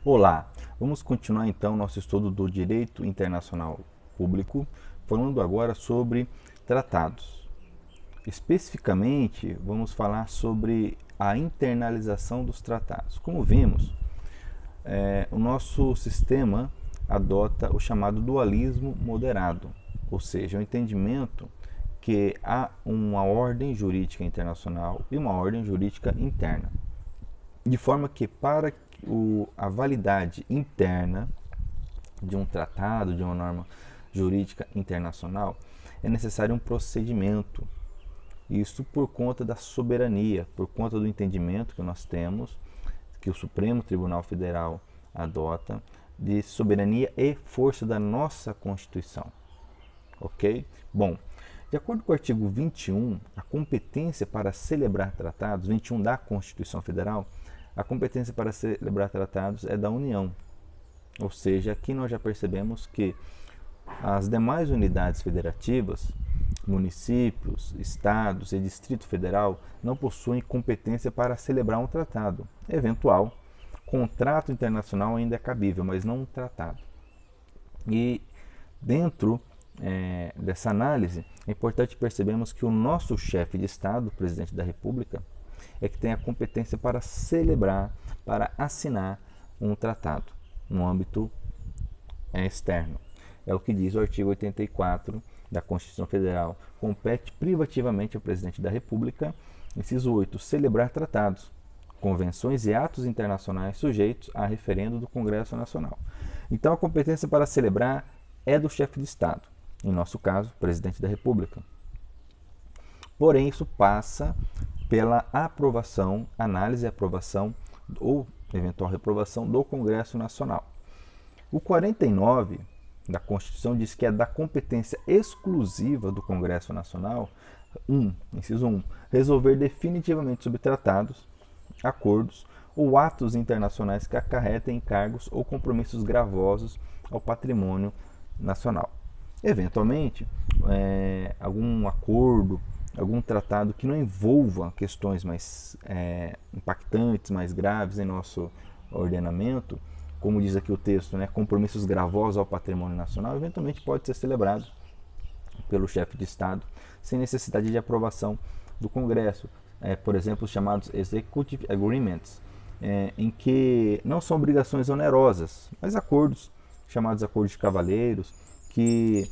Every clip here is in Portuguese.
Olá, vamos continuar então nosso estudo do Direito Internacional Público, falando agora sobre tratados. Especificamente, vamos falar sobre a internalização dos tratados. Como vimos, o nosso sistema adota o chamado dualismo moderado, ou seja, o entendimento que há uma ordem jurídica internacional e uma ordem jurídica interna. De forma que, para a validade interna de um tratado, de uma norma jurídica internacional, é necessário um procedimento. Isso por conta da soberania, por conta do entendimento que nós temos, que o Supremo Tribunal Federal adota, de soberania e força da nossa Constituição. Ok? Bom, de acordo com o artigo 21, a competência para celebrar tratados, 21 da Constituição Federal, a competência para celebrar tratados é da União. Ou seja, aqui nós já percebemos que as demais unidades federativas, municípios, estados e Distrito Federal, não possuem competência para celebrar um tratado. Eventual, contrato internacional ainda é cabível, mas não um tratado. E dentro dessa análise, é importante percebermos que o nosso chefe de Estado, o presidente da República, é que tem a competência para celebrar, para assinar um tratado no âmbito externo. É o que diz o artigo 84 da Constituição Federal. Compete privativamente ao presidente da República, inciso 8, celebrar tratados, convenções e atos internacionais sujeitos a referendo do Congresso Nacional. Então, a competência para celebrar é do chefe de Estado, em nosso caso, presidente da República. Porém, isso passa pela aprovação, análise e aprovação ou eventual reprovação do Congresso Nacional. O 49 da Constituição diz que é da competência exclusiva do Congresso Nacional, inciso 1, resolver definitivamente sobre tratados, acordos ou atos internacionais que acarretem encargos ou compromissos gravosos ao patrimônio nacional. Eventualmente, algum acordo, algum tratado que não envolva questões mais impactantes, mais graves em nosso ordenamento, como diz aqui o texto, compromissos gravosos ao patrimônio nacional, eventualmente pode ser celebrado pelo chefe de Estado sem necessidade de aprovação do Congresso. Por exemplo, os chamados Executive Agreements, em que não são obrigações onerosas, mas acordos, chamados acordos de cavalheiros, que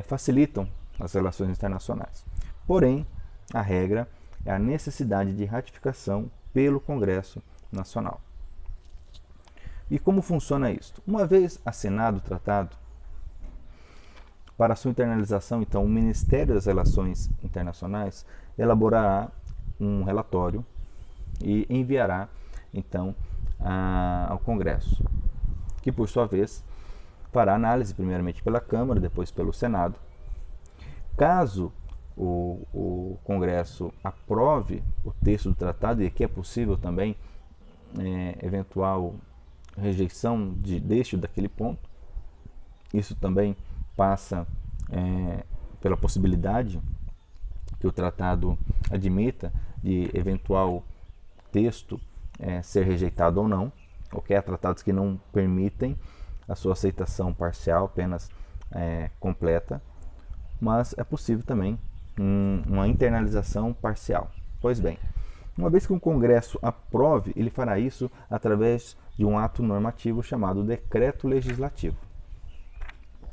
facilitam as relações internacionais. Porém, a regra é a necessidade de ratificação pelo Congresso Nacional. E como funciona isto? Uma vez assinado o tratado, para sua internalização, então, o Ministério das Relações Internacionais elaborará um relatório e enviará, então, ao Congresso, que, por sua vez, fará análise primeiramente pela Câmara, depois pelo Senado. Caso o Congresso aprove o texto do tratado, e aqui é possível também eventual rejeição deste ou daquele ponto, isso também passa pela possibilidade que o tratado admita de eventual texto ser rejeitado ou não. Há tratados que não permitem a sua aceitação parcial, apenas completa, mas é possível também uma internalização parcial. Pois bem, uma vez que o Congresso aprove, ele fará isso através de um ato normativo chamado decreto legislativo.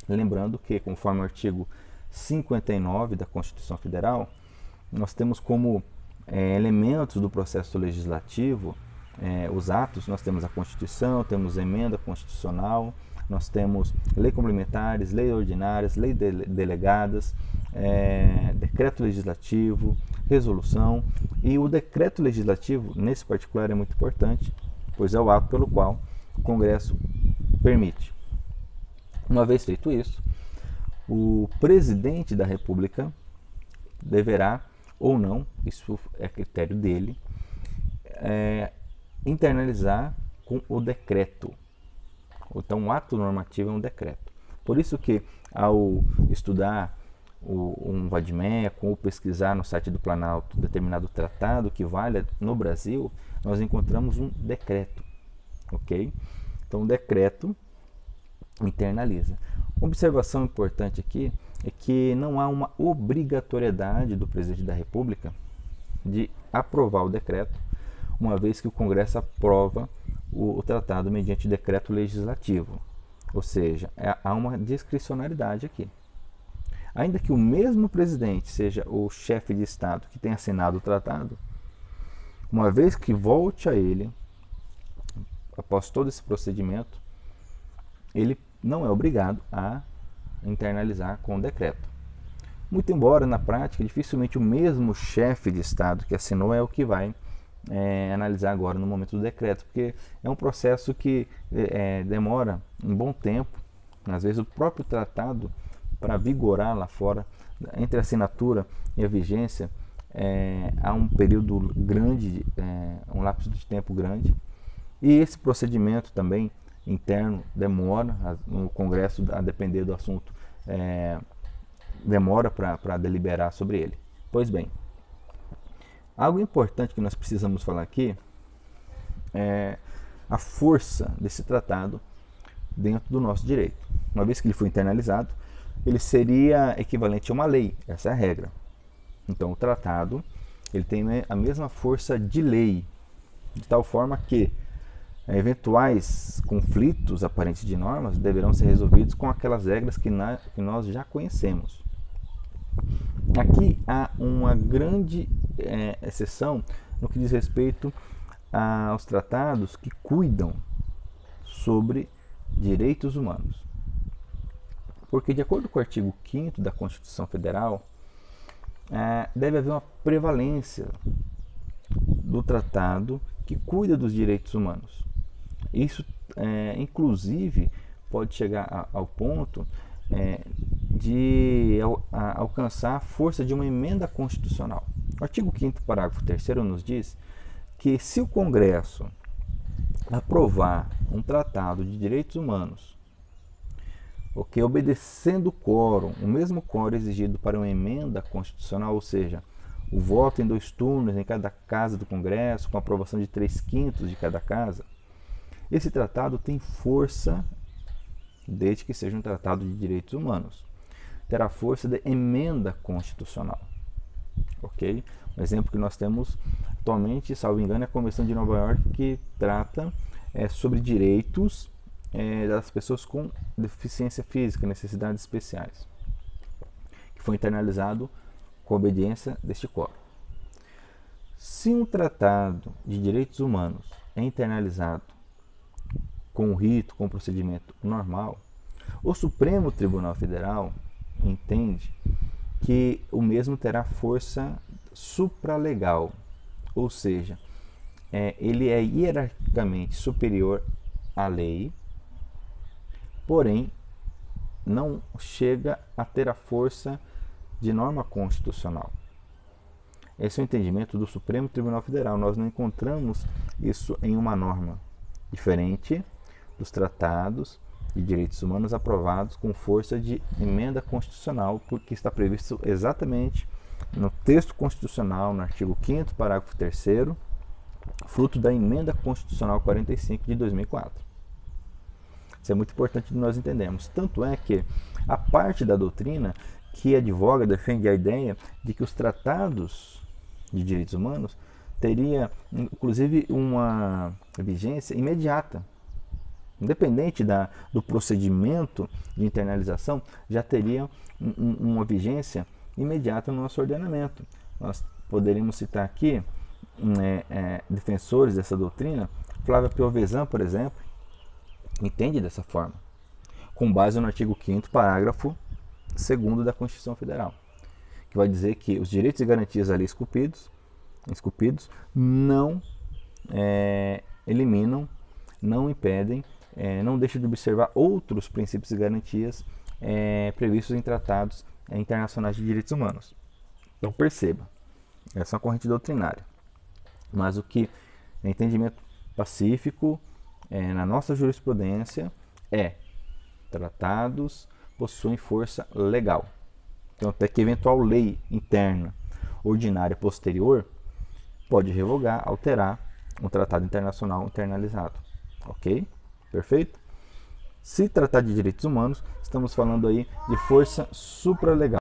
Lembrando que, conforme o artigo 59 da Constituição Federal, nós temos como elementos do processo legislativo os atos. Nós temos a Constituição, temos emenda constitucional, nós temos lei complementares, lei ordinárias, lei delegadas, decreto legislativo, resolução. E o decreto legislativo, nesse particular, é muito importante, pois é o ato pelo qual o Congresso permite. Uma vez feito isso, o presidente da República deverá ou não, isso é critério dele, internalizar com o decreto. Então, o ato normativo é um decreto. Por isso que, ao estudar um vade-mecum ou pesquisar no site do Planalto determinado tratado que valha no Brasil, nós encontramos um decreto, ok? Então, Então o decreto internaliza. Uma observação importante aqui é que não há uma obrigatoriedade do presidente da República de aprovar o decreto, uma vez que o Congresso aprova o tratado mediante decreto legislativo. Ou seja, há uma discricionariedade aqui. Ainda que o mesmo presidente seja o chefe de Estado que tenha assinado o tratado, uma vez que volte a ele, após todo esse procedimento, ele não é obrigado a internalizar com o decreto. Muito embora, na prática, dificilmente o mesmo chefe de Estado que assinou é o que vai analisar agora no momento do decreto, porque é um processo que demora um bom tempo. Às vezes o próprio tratado, para vigorar lá fora, entre a assinatura e a vigência, há um período grande, um lapso de tempo grande, e esse procedimento também interno demora, no Congresso, a depender do assunto, demora para deliberar sobre ele. Pois bem, algo importante que nós precisamos falar aqui é a força desse tratado dentro do nosso direito. Uma vez que ele foi internalizado, ele seria equivalente a uma lei, essa é a regra. Então o tratado ele tem a mesma força de lei, de tal forma que eventuais conflitos aparentes de normas deverão ser resolvidos com aquelas regras que nós já conhecemos. Aqui há uma grande exceção no que diz respeito aos tratados que cuidam sobre direitos humanos. Porque, de acordo com o artigo 5º da Constituição Federal, deve haver uma prevalência do tratado que cuida dos direitos humanos. Isso, inclusive, pode chegar ao ponto de alcançar a força de uma emenda constitucional. O artigo 5º, parágrafo 3º, nos diz que se o Congresso aprovar um tratado de direitos humanos, obedecendo o quórum, o mesmo quórum exigido para uma emenda constitucional, ou seja, o voto em 2 turnos em cada casa do Congresso, com aprovação de 3/5 de cada casa, esse tratado tem força, desde que seja um tratado de direitos humanos. Terá força de emenda constitucional. Ok? Um exemplo que nós temos atualmente, salvo engano, é a Convenção de Nova York, que trata sobre direitos das pessoas com deficiência física, necessidades especiais, que foi internalizado com obediência deste quórum. Se um tratado de direitos humanos é internalizado com o rito, com o procedimento normal, o Supremo Tribunal Federal entende que o mesmo terá força supralegal, ou seja, ele é hierarquicamente superior à lei, porém não chega a ter a força de norma constitucional. Esse é o entendimento do Supremo Tribunal Federal. Nós não encontramos isso em uma norma, diferente dos tratados de direitos humanos aprovados com força de emenda constitucional, porque está previsto exatamente no texto constitucional, no artigo 5º, parágrafo 3º, fruto da emenda constitucional 45 de 2004. Isso é muito importante de nós entendermos. Tanto é que a parte da doutrina que advoga, defende a ideia de que os tratados de direitos humanos teria inclusive uma vigência imediata. Independente do procedimento de internalização, já teria uma vigência imediata no nosso ordenamento. Nós poderíamos citar aqui defensores dessa doutrina. Flávia Piovesan, por exemplo, entende dessa forma, com base no artigo 5º, parágrafo 2º da Constituição Federal, que vai dizer que os direitos e garantias ali esculpidos não eliminam, não impedem, não deixam de observar outros princípios e garantias previstos em tratados internacionais de direitos humanos. Então perceba, essa é uma corrente doutrinária, mas o que é entendimento pacífico na nossa jurisprudência tratados possuem força legal. Então até que eventual lei interna ordinária posterior pode revogar, alterar um tratado internacional internalizado. Ok? perfeito? Se tratar de direitos humanos, estamos falando aí de força supralegal.